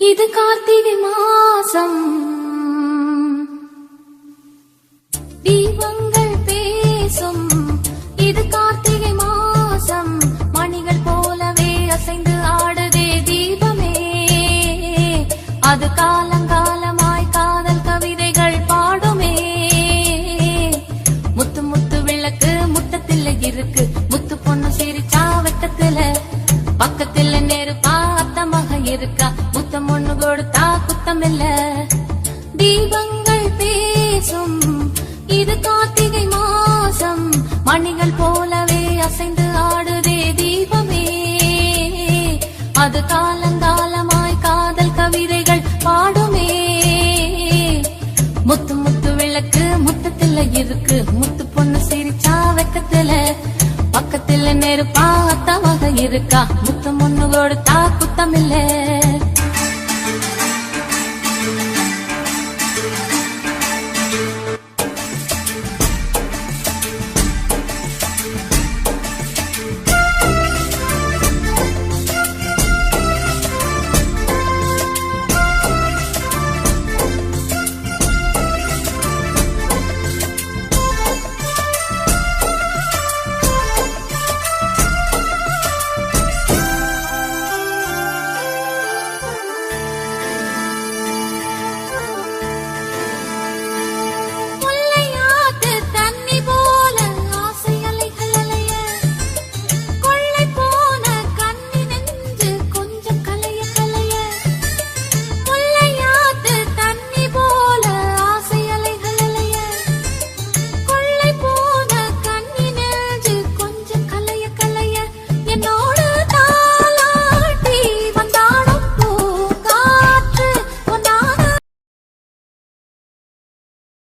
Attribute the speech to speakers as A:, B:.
A: இது கார்த்திகை மாசம் தீபங்கள் பேசும். இது கார்த்திகை மாசம் மணிகள் போலவே அசைந்து ஆடுதே தீபமே. அது காலங்காலமாய் காதல் கவிதைகள் பாடுமே. முத்து முத்து விளக்கு முத்தத்தில் இருக்கு. முத்து பொண்ணு சிரிச்சா வெக்கத்துல பக்கத்துல நெருப்பா அத்தமாக இருக்கா. முத்தம் ஒண்ணு கொடுத்தா குத்தமில்ல. தீபங்கள் பேசும். இது கார்த்திகை மாசம் மணிகள் போலவே அசைந்து ஆடுதே தீபமே. அது காலங்காலமாய் காதல் கவிதைகள் பாடுமே. முத்து முத்து விளக்கு முத்தத்துல இருக்கு. முத்து பொண்ணு சிரிச்சா வெக்கத்துல பக்கத்துல நெருப்பா அத்தமாக இருக்கா. முத்தம் ஒண்ணு கொடுத்தா குத்தமில்ல.